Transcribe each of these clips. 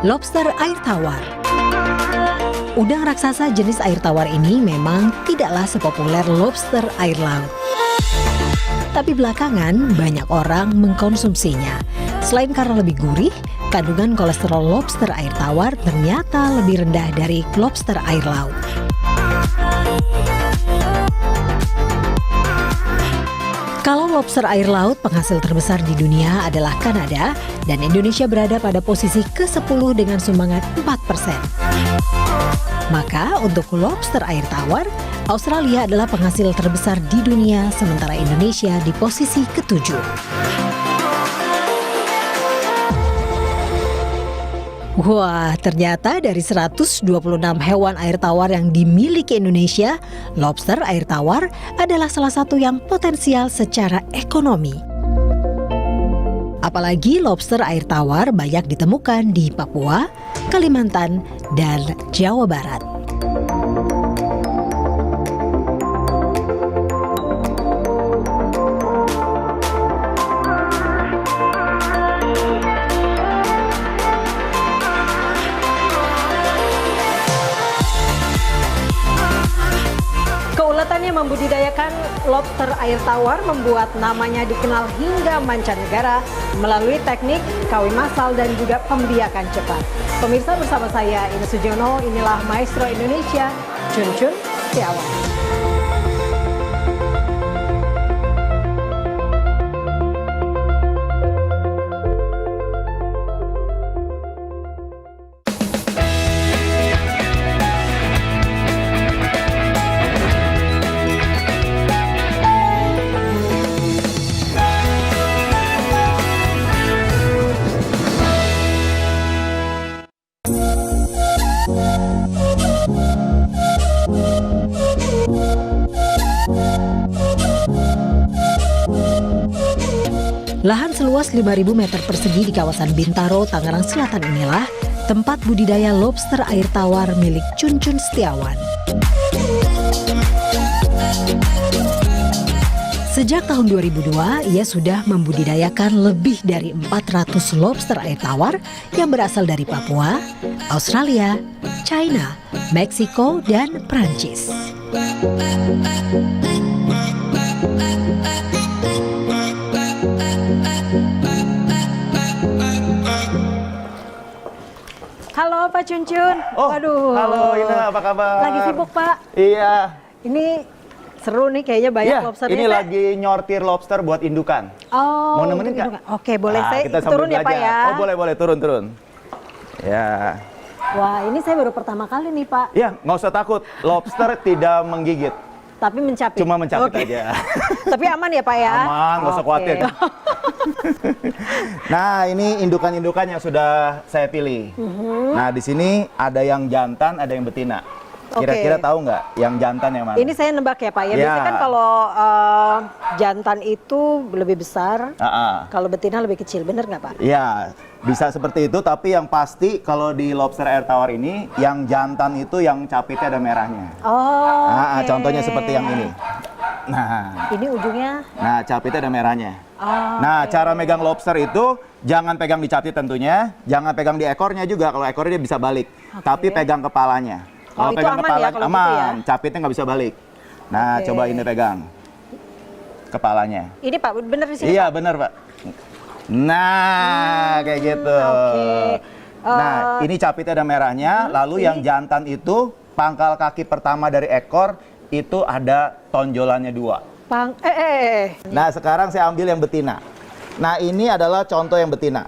Lobster air tawar. Udang raksasa jenis air tawar ini memang tidaklah sepopuler lobster air laut. Tapi belakangan banyak orang mengkonsumsinya. Selain karena lebih gurih, kandungan kolesterol lobster air tawar ternyata lebih rendah dari lobster air laut. Kalau lobster air laut, penghasil terbesar di dunia adalah Kanada, dan Indonesia berada pada posisi ke-10 dengan sumbangan 4%. Maka untuk lobster air tawar, Australia adalah penghasil terbesar di dunia, sementara Indonesia di posisi ke-7. Wah, ternyata dari 126 hewan air tawar yang dimiliki Indonesia, lobster air tawar adalah salah satu yang potensial secara ekonomi. Apalagi lobster air tawar banyak ditemukan di Papua, Kalimantan, dan Jawa Barat. Keuletannya membudidayakan lobster air tawar membuat namanya dikenal hingga mancanegara melalui teknik kawin massal dan juga pembiakan cepat. Pemirsa, bersama saya Ines Sujono, inilah Maestro Indonesia, Chun Chun Setiawan. Lahan seluas 5.000 meter persegi di kawasan Bintaro, Tangerang Selatan inilah tempat budidaya lobster air tawar milik Chun Chun Setiawan. Sejak tahun 2002, ia sudah membudidayakan lebih dari 400 lobster air tawar yang berasal dari Papua, Australia, China, Meksiko, dan Prancis. Halo Pak Chun Chun. Oh, waduh. halo Ina, apa kabar? Lagi sibuk Pak? Iya. Ini seru nih, kayaknya banyak Iya, lobsternya. ini lagi nyortir lobster buat indukan. Oh, Mau nemenin untuk nggak? indukan. Oke, boleh. Saya kita sambil turun ya Pak belajar. ya? Oh, boleh, turun. Ya. Wah, ini saya baru pertama kali nih Pak. Ya, nggak usah takut. Lobster tidak menggigit. Tapi mencapit. Cuma mencapit Oke. aja. Tapi aman ya Pak ya? Aman, nggak usah Oke. khawatir. Nah, ini indukan-indukan yang sudah saya pilih. Nah, di sini ada yang jantan, ada yang betina. Kira-kira tahu nggak yang jantan yang mana? Ini saya nebak ya Pak ya. Biasanya kan kalau jantan itu lebih besar, kalau betina lebih kecil. Bener nggak Pak? Ya, bisa seperti itu. Tapi yang pasti kalau di lobster air tawar ini, yang jantan itu yang capitnya ada merahnya. Oh. Nah, contohnya seperti yang ini. Nah, Ini ujungnya. nah capitnya ada merahnya. Oh, Nah, cara megang lobster itu jangan pegang di capit tentunya, jangan pegang di ekornya juga. Kalau ekornya dia bisa balik, tapi pegang kepalanya. Kalau itu pegang aman kepala ya, kalau gitu aman, ya? capitnya nggak bisa balik. Nah, Oke. coba ini pegang kepalanya. Ini Pak, bener di sini Iya, Pak? bener Pak. Nah, kayak gitu. Oke. Nah, ini capitnya ada merahnya. Lalu yang jantan itu pangkal kaki pertama dari ekor itu ada tonjolannya 2. Nah, sekarang saya ambil yang betina. Nah, ini adalah contoh yang betina.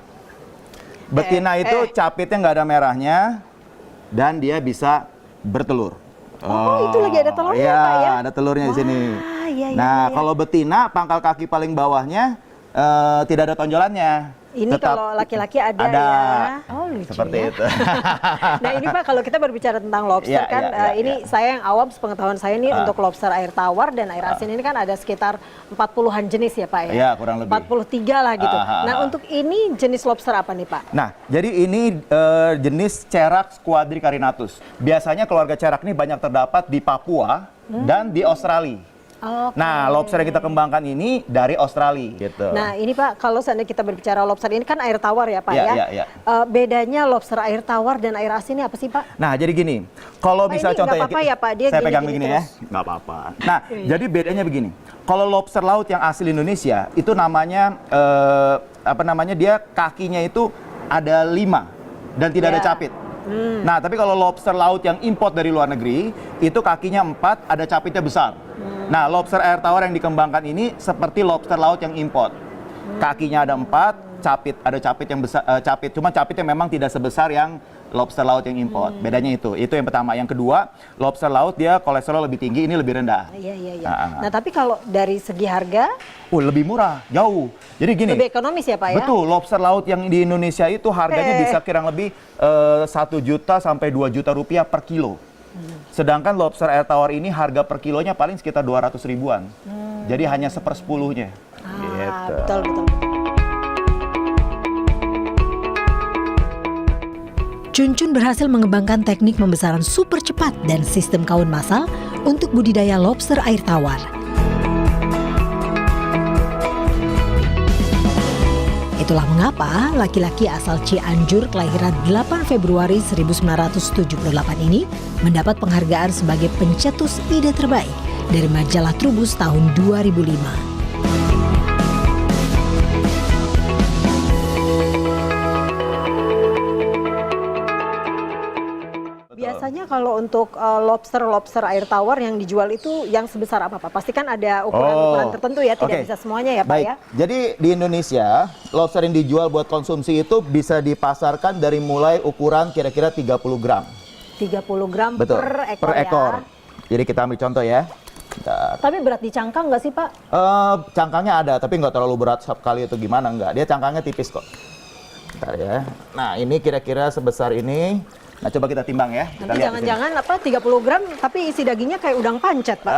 Betina itu capitnya nggak ada merahnya dan dia bisa bertelur. Oh, itu lagi ada telurnya ya, Pak ya? ada telurnya di sini. iya, Nah, iya. kalau betina pangkal kaki paling bawahnya tidak ada tonjolannya. Ini Tetap kalau laki-laki ada ya. Oh, lucu seperti ya. itu. Nah, ini Pak, kalau kita berbicara tentang lobster Iya, kan, iya, ini iya. saya yang awam, sepengetahuan saya ini untuk lobster air tawar dan air asin ini kan ada sekitar 40-an jenis ya Pak ya? Iya, kurang lebih. 43 lah gitu. Ah. Nah, untuk ini jenis lobster apa nih Pak? Nah, jadi ini jenis Cherax quadricarinatus. Biasanya keluarga cerak ini banyak terdapat di Papua dan di Australia. Oke. Nah, lobster yang kita kembangkan ini dari Australia gitu. Nah ini Pak, kalau seandainya kita berbicara lobster ini kan air tawar ya Pak Iya, ya. iya, iya. Bedanya lobster air tawar dan air asin ini apa sih Pak? Nah, jadi gini, kalau Pak, bisa ini contoh nggak apa-apa ya, Pak? Dia saya pegang gini-gini begini ya, terus. nggak apa-apa. Nah, jadi bedanya begini, kalau lobster laut yang asli Indonesia itu namanya dia kakinya itu ada 5 dan tidak ada Ya. capit. Nah, tapi kalau lobster laut yang import dari luar negeri itu kakinya 4, ada capitnya besar. Nah, lobster air tawar yang dikembangkan ini seperti lobster laut yang import. Kakinya ada 4, ada capit yang besar, cuma capitnya memang tidak sebesar yang lobster laut yang import. Bedanya itu yang pertama. Yang kedua, lobster laut dia kolesterol lebih tinggi, ini lebih rendah. Iya. Nah tapi kalau dari segi harga Lebih murah, jauh. Jadi gini, lebih ekonomis ya Pak ya? betul, lobster laut yang di Indonesia itu harganya bisa kurang lebih 1 juta sampai 2 juta rupiah per kilo. Sedangkan lobster air tawar ini harga per kilonya paling sekitar 200 ribuan. Jadi hanya 1/10-nya. Gitu. Betul. Cun berhasil mengembangkan teknik pembesaran super cepat dan sistem kawin massal untuk budidaya lobster air tawar. Itulah mengapa laki-laki asal Cianjur kelahiran 8 Februari 1978 ini mendapat penghargaan sebagai pencetus ide terbaik dari majalah Trubus tahun 2005. Biasanya kalau untuk lobster air tawar yang dijual itu yang sebesar apa Pak? Pasti kan ada ukuran-ukuran tertentu ya, tidak Oke. bisa semuanya ya Pak Baik. ya? Jadi di Indonesia, lobster yang dijual buat konsumsi itu bisa dipasarkan dari mulai ukuran kira-kira 30 gram. 30 gram Betul, per ekor ya? Jadi kita ambil contoh ya. Bentar. Tapi berat di cangkang nggak sih Pak? Cangkangnya ada, tapi nggak terlalu berat sekali itu gimana, nggak. Dia cangkangnya tipis kok. Bentar ya. Nah, ini kira-kira sebesar ini. Nah, coba kita timbang ya. Kita Nanti lihat di sini. jangan-jangan 30 gram tapi isi dagingnya kayak udang pancet Pak.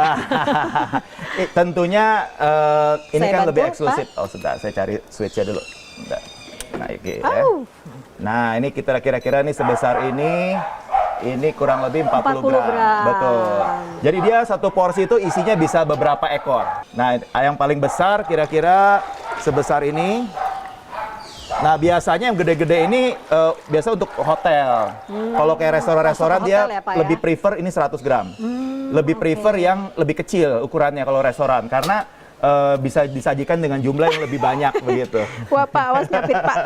Tentunya ini Saya kan lebih bantu, eksklusif. Oh, sebentar, saya cari switch-nya dulu. Bentar. Nah, oke ya. Oh. Nah, ini kita kira-kira nih sebesar ini kurang lebih 40 gram. Betul. Jadi dia satu porsi itu isinya bisa beberapa ekor. Nah, yang paling besar kira-kira sebesar ini. Nah, biasanya yang gede-gede ini biasa untuk hotel. Kalau kayak restoran-restoran dia hotel ya, Pak, ya? lebih prefer ini 100 gram. Lebih prefer yang lebih kecil ukurannya kalau restoran. Karena bisa disajikan dengan jumlah yang lebih banyak begitu. Wah Pak, awas nyapit Pak.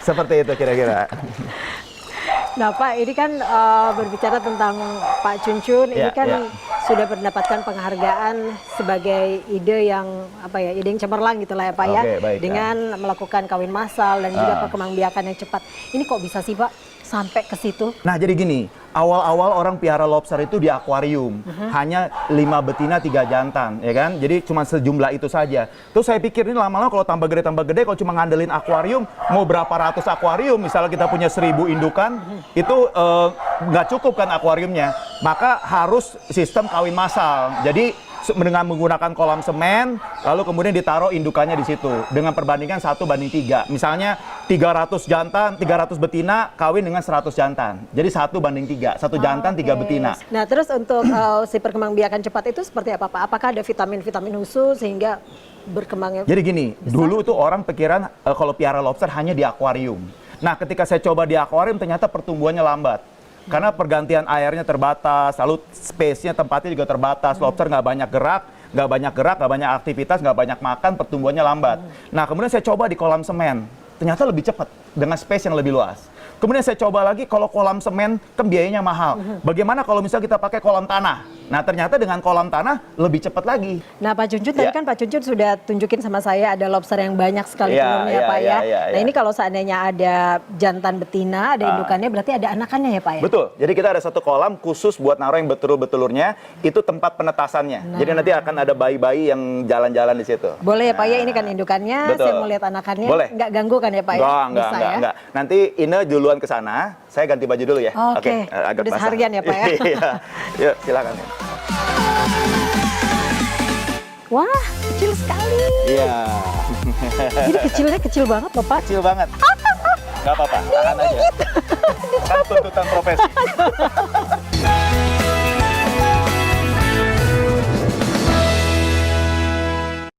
Seperti itu kira-kira. Nah Pak, ini kan berbicara tentang Pak Cun, ini Ya, kan ya. sudah mendapatkan penghargaan sebagai ide yang ide yang cemerlang gitu lah ya Pak ya, Oke, baik, dengan melakukan kawin massal dan juga Ah. perkembangbiakan yang cepat. Ini kok bisa sih Pak sampai ke situ? Nah, jadi gini, awal-awal orang piara lobster itu di akuarium. Hanya 5 betina, 3 jantan, ya kan? Jadi cuma sejumlah itu saja. Terus saya pikir ini lama-lama kalau tambah gede, kalau cuma ngandelin akuarium, mau berapa ratus akuarium, misalnya kita punya 1000 indukan, itu nggak cukup kan akuariumnya. Maka harus sistem kawin massal. Jadi dengan menggunakan kolam semen, lalu kemudian ditaruh indukannya di situ dengan perbandingan 1:3. Misalnya 300 jantan, 300 betina kawin dengan 100 jantan. Jadi 1:3, 1 jantan, 3 betina. Nah terus untuk si perkembangbiakan cepat itu seperti apa Pak? Apakah ada vitamin-vitamin khusus sehingga berkembangnya? Jadi gini, dulu tuh orang pikiran kalau piara lobster hanya di akuarium. Nah, ketika saya coba di akuarium ternyata pertumbuhannya lambat. Karena pergantian airnya terbatas, lalu space-nya, tempatnya juga terbatas. Lobster nggak banyak gerak, nggak banyak aktivitas, nggak banyak makan, pertumbuhannya lambat. Nah, kemudian saya coba di kolam semen. Ternyata lebih cepat dengan space yang lebih luas. Kemudian saya coba lagi kalau kolam semen kan biayanya mahal. Bagaimana kalau misalnya kita pakai kolam tanah? Nah, ternyata dengan kolam tanah lebih cepat lagi. Nah Pak Cuncun, tadi Ya. kan Pak Cuncun sudah tunjukin sama saya ada lobster yang banyak sekali Ya, telurnya ya, Pak ya. ya, Nah ya. ini kalau seandainya ada jantan betina, ada indukannya, berarti ada anakannya ya Pak ya? Betul. Jadi kita ada satu kolam khusus buat naruh yang betul-betulurnya. Itu tempat penetasannya. Jadi nanti akan ada bayi-bayi yang jalan-jalan di situ. Boleh ya Pak ya, ini kan indukannya, Betul. saya mau lihat anakannya. Boleh. Nggak ganggu kan ya Pak ya? Bisa ya? Enggak. Nanti Ine duluan ke sana, saya ganti baju dulu ya. Oke. Agak Udah basah. seharian ya, Pak ya? Iya. Yuk, silakan. Wah, kecil sekali. Iya. Jadi kecilnya kecil banget loh Pak. Kecil banget. Gak apa-apa, tahan aja. Kan tuntutan profesi.